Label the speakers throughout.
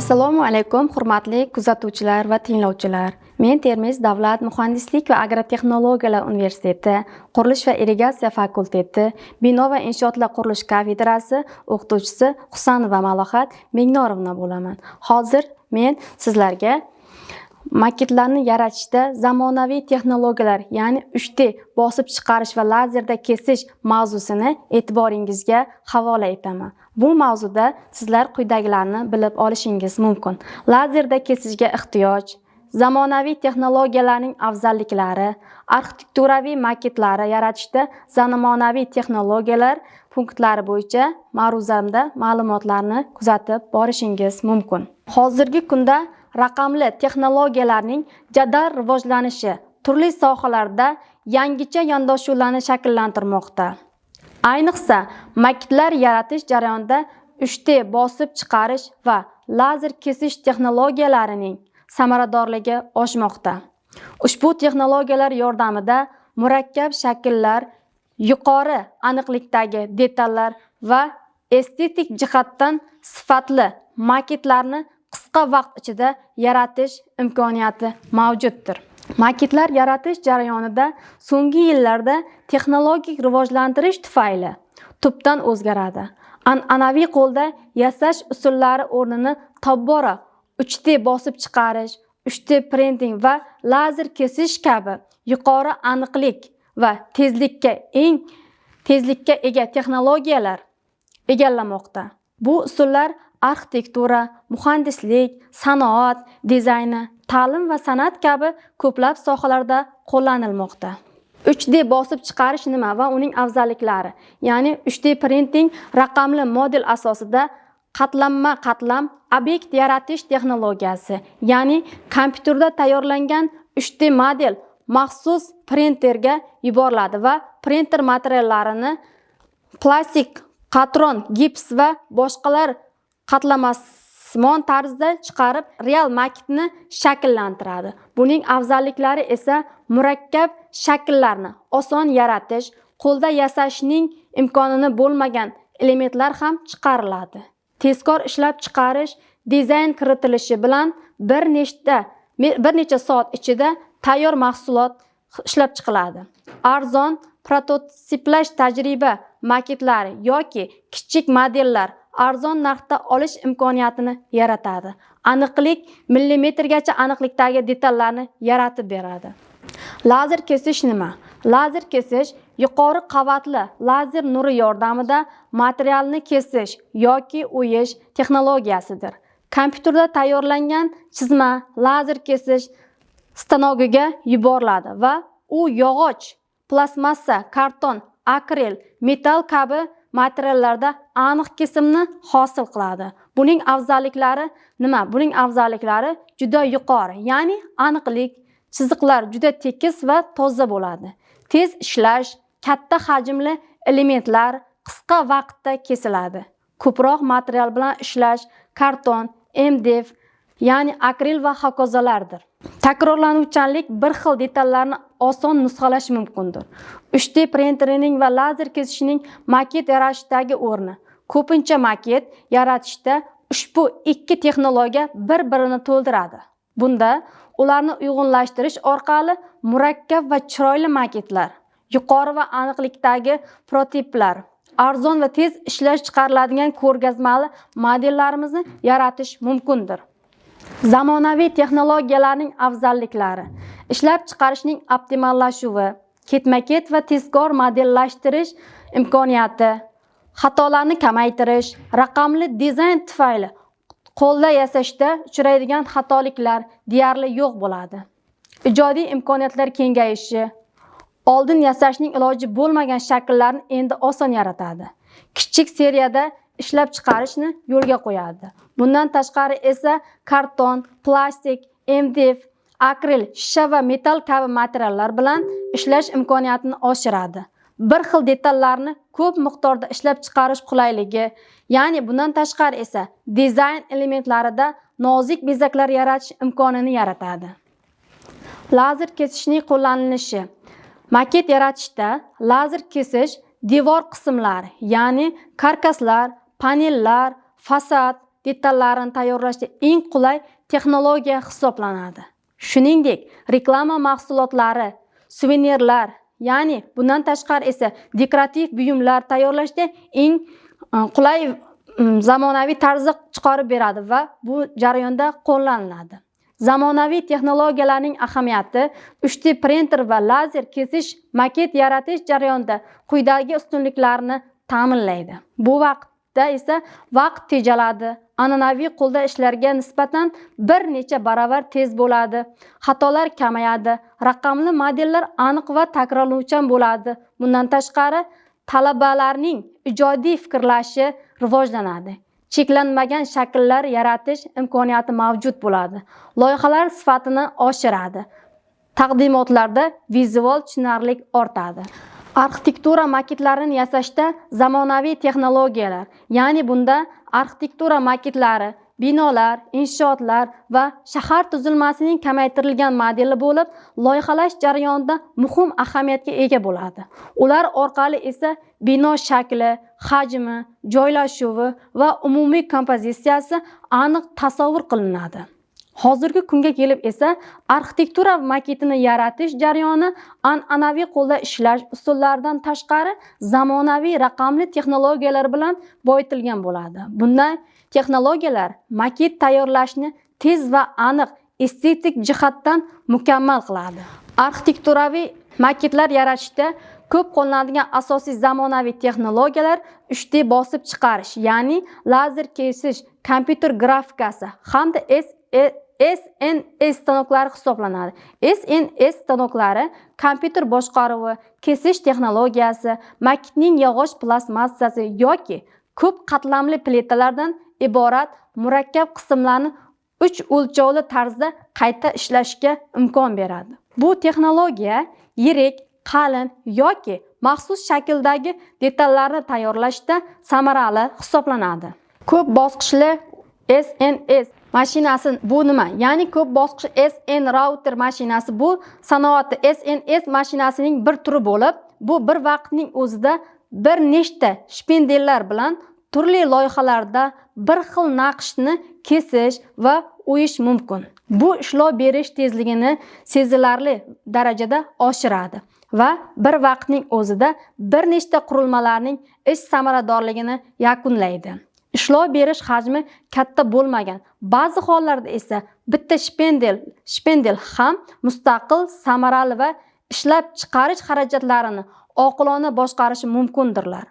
Speaker 1: Assalomu alaykum, hurmatli kuzatuvchilar va tinglovchilar. Men Termiz davlat muhandislik va agrotexnologiyalar universiteti, qurilish va irrigatsiya fakulteti, bino va inshootlar qurilish kafedrasi o'qituvchisi Husanova Malohat Megnorovna bo'laman. Hozir men sizlarga maketlarni yaratishda zamonaviy texnologiyalar, ya'ni 3D bosib chiqarish va lazerda kesish mavzusini e'tiboringizga havola etaman. Bu mavzuda sizlar quyidagilarni bilib olishingiz mumkin. Lazerda kesishga ehtiyoj, zamonaviy texnologiyalarning afzalliklari, arxitekturaviy maketlar yaratishda zamonaviy texnologiyalar punktlari bo'yicha ma'ruzamda ma'lumotlarni kuzatib borishingiz mumkin. Hozirgi kunda raqamli texnologiyalarning jadal rivojlanishi turli sohalarda yangicha yondashuvlarni shakllantirmoqda. Ayniqsa, maketlar yaratish jarayonida 3D bosib chiqarish va lazer kesish texnologiyalarining samaradorligi oshmoqda. Ushbu texnologiyalar yordamida murakkab shakllar, yuqori aniqlikdagi detallar va estetik jihatdan sifatli maketlarni qisqa vaqt ichida yaratish imkoniyati mavjuddir. Maketlar yaratish jarayonida so'nggi yillarda texnologik rivojlantirish tufayli tubdan o'zgaradi. An'anaviy qo'lda yasash usullari o'rnini tobora 3D bosib chiqarish, 3D printing va lazer kesish kabi yuqori aniqlik va tezlikka ega texnologiyalar egallamoqda. Bu usullar arxitektura, muhandislik, sanoat, dizayni, ta'lim va san'at kabi ko'plab sohalarda qo'llanilmoqda. 3D bosib chiqarish nima va uning afzalliklari? Ya'ni 3D printing raqamli model asosida qatlam obyekt yaratish texnologiyasi. Ya'ni kompyuterda tayyorlangan 3D model maxsus printerga yuboriladi va printer materiallarini plastik, qatron, gips va boshqalar qatlamasmon tarzda chiqarib, real maketni shakllantiradi. Buning afzalliklari esa murakkab shakllarni oson yaratish, qo'lda yasashning imkonini bo'lmagan elementlar ham chiqariladi. Tezkor ishlab chiqarish, dizayn kiritilishi bilan bir necha soat ichida tayyor mahsulot ishlab chiqiladi. Arzon prototiplash tajriba maketlari yoki kichik modellar arzon narxda olish imkoniyatini yaratadi. Aniqlik millimetrgacha aniqlikdagi detallarni yaratib beradi. Lazer kesish nima? Lazer kesish yuqori qavatli lazer nuri yordamida materialni kesish yoki o'yish texnologiyasidir. Kompyuterda tayyorlangan chizma lazer kesish stanogiga yuboriladi va u yog'och, plastmassa, karton, akril, metall kabi materiallarda aniq kesimni hosil qiladi. Buning afzalliklari nima? Buning afzalliklari juda yuqori, ya'ni aniqlik, chiziqlar juda tekis va toza bo'ladi. Tez ishlash, katta hajmli elementlar qisqa vaqtda kesiladi. Ko'proq material bilan ishlash karton, MDF, ya'ni akril va hokazolardir. Takrorlanuvchanlik bir xil detallarni oson nusxalash mumkindir. 3D printerining va lazer kesishning maket yaratishdagi o'rni. Ko'pincha maket yaratishda ushbu ikki texnologiya bir-birini to'ldiradi. Bunda ularni uyg'unlashtirish orqali murakkab va chiroyli maketlar, yuqori va aniqlikdagi prototiplar, arzon va tez ishlab chiqariladigan ko'rgazmali modellarimizni yaratish mumkindir. Zamonaviy texnologiyalarning afzalliklari: ishlab chiqarishning optimallashuvi, ketma-ket va tezkor modellashtirish imkoniyati, xatolarni kamaytirish, raqamli dizayn tufayli qo'lda yasashda uchraydigan xatoliklar deyarli yo'q bo'ladi. Ijodiy imkoniyatlar kengayishi, oldin yasashning iloji bo'lmagan shakllarni endi oson yaratadi. Kichik seriyada ishlab chiqarishni yo'lga qo'yadi. Bundan tashqari esa karton, plastik, MDF, akril, shisha va metall kabi materiallar bilan ishlash imkoniyatini oshiradi. Bir xil detallarni ko'p miqdorda ishlab chiqarish qulayligi, ya'ni bundan tashqari esa dizayn elementlarida nozik bezaklar yaratish imkonini yaratadi. Lazer kesishning qo'llanilishi. Maket yaratishda lazer kesish devor qismlari, ya'ni karkaslar, panellar, fasad, detallarini tayyorlashda eng qulay texnologiya hisoblanadi. Shuningdek, reklama mahsulotlari, suvenirlar, ya'ni bundan tashqari esa dekorativ buyumlar tayyorlashda eng qulay zamonaviy tarzda chiqarib beradi va bu jarayonda qo'llaniladi. Zamonaviy texnologiyalarning ahamiyati 3D printer va lazer kesish maket yaratish jarayonida quyidagi ustunliklarni ta'minlaydi. Bu vaqtda esa vaqt tejaladi, an'anaviy qo'lda ishlarga nisbatan bir necha baravar tez bo'ladi, xatolar kamayadi, raqamli modellar aniq va takrorlanuvchan bo'ladi. Bundan tashqari, talabalarning ijodiy fikrlashi rivojlanadi. Cheklanmagan shakllar yaratish imkoniyati mavjud bo'ladi. Loyihalar sifatini oshiradi. Taqdimotlarda vizual tushunarlik ortadi. Arxitektura maketlarini yasashda zamonaviy texnologiyalar, ya'ni bunda arxitektura maketlari, binolar, inshootlar va shahar tuzilmasining kamaytirilgan modeli bo'lib, loyihalash jarayonida muhim ahamiyatga ega bo'ladi. Ular orqali esa bino shakli, hajmi, joylashuvi va umumiy kompozitsiyasi aniq tasavvur qilinadi. Hozirgi kunga kelib esa arxitektura maketini yaratish jarayoni an'anaviy qo'lda ishlash usullaridan tashqari zamonaviy raqamli texnologiyalar bilan boyitilgan bo'ladi. Bunday texnologiyalar maket tayyorlashni tez va aniq estetik jihatdan mukammal qiladi. Arxitekturaviy maketlar yaratishda ko'p qo'llanadigan asosiy zamonaviy texnologiyalar 3D bosib chiqarish, ya'ni lazer kesish, kompyuter grafikasi hamda SNS stanoklari hisoblanadi. SNS stanoklari kompyuter boshqaruvi, kesish texnologiyasi, maketning yog'och plastmassasi yoki ko'p qatlamli plitalardan iborat murakkab qismlarni 3 o'lchovli tarzda qayta ishlashga imkon beradi. Bu texnologiya yirik, qalin yoki maxsus shakldagi detallarni tayyorlashda samarali hisoblanadi. Ko'p bosqichli SNS mashinasi bu nima? Ya'ni ko'p bosqichli SN router mashinasi bu sanoatda SNS mashinasining bir turi bo'lib, bu bir vaqtning o'zida bir nechta shpendellar bilan turli loyihalarda bir xil naqshni kesish va o'yish mumkin. Bu ishlov berish tezligini sezilarli darajada oshiradi va bir vaqtning o'zida bir nechta qurilmalarning ish samaradorligini yakunlaydi. Ishlov berish hajmi katta bo'lmagan, ba'zi hollarda esa bitta shpendel ham mustaqil, samarali va ishlab chiqarish xarajatlarini oqilona boshqarishi mumkindirlar.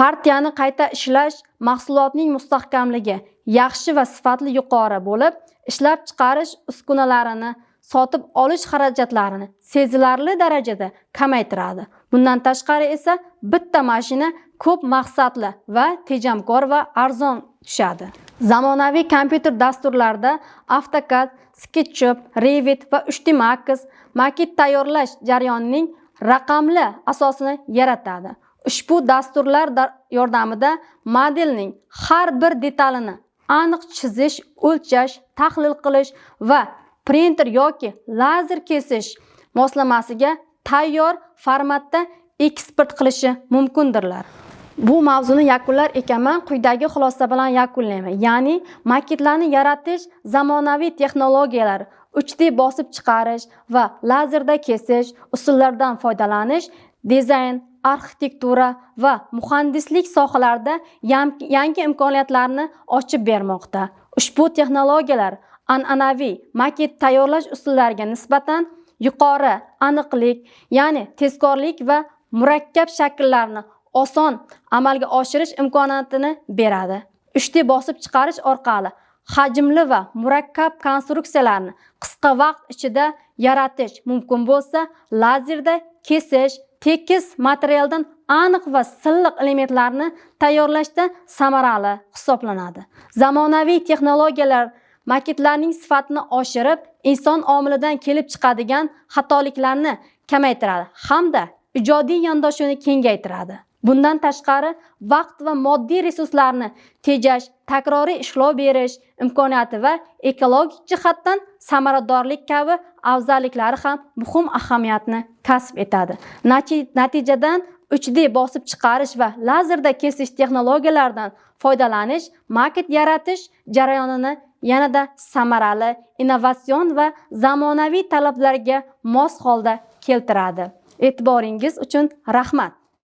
Speaker 1: Partiyani qayta ishlash mahsulotning mustahkamligi yaxshi va sifatli yuqori bo'lib, ishlab chiqarish uskunalarini sotib olish xarajatlarini sezilarli darajada kamaytiradi. Bundan tashqari esa bitta mashina ko'p maqsadli va tejamkor va arzon tushadi. Zamonaviy kompyuter dasturlarida AutoCAD, SketchUp, Revit va 3D Max maket tayyorlash jarayonining raqamli asosini yaratadi. Ushbu dasturlar yordamida modelning har bir detalini aniq chizish, o'lchash, tahlil qilish va printer yoki lazer kesish moslamasiga tayyor formatda eksport qilishi mumkindirlar. Bu mavzuni yakunlar ekanman, quyidagi xulosa bilan yakunlayman. Ya'ni maketlarni yaratish zamonaviy texnologiyalar, 3D bosib chiqarish va lazerda kesish usullaridan foydalanish dizayn, arxitektura va muhandislik sohalarida yangi imkoniyatlarni ochib bermoqda. Ushbu texnologiyalar an'anaviy maket tayyorlash usullariga nisbatan yuqori aniqlik, ya'ni tezkorlik va murakkab shakllarni oson amalga oshirish imkoniyatini beradi. 3D bosib chiqarish orqali hajmli va murakkab konstruksiyalarni qisqa vaqt ichida yaratish mumkin bo'lsa, lazerda kesish tekis materialdan aniq va silliq elementlarni tayyorlashda samarali hisoblanadi. Zamonaviy texnologiyalar maketlarning sifatini oshirib, inson omilidan kelib chiqadigan xatoliklarni kamaytiradi hamda ijodiy yondashuvni kengaytiradi. Bundan tashqari, vaqt va moddiy resurslarni tejash, takroriy ishlov berish imkoniyati va ekologik jihatdan samaradorlik kabi afzalliklari ham muhim ahamiyatni kasb etadi. Natijadan 3D bosib chiqarish va lazerda kesish texnologiyalaridan foydalanish maket yaratish jarayonini yanada samarali, innovatsion va zamonaviy talablarga mos holda keltiradi. E'tiboringiz uchun rahmat.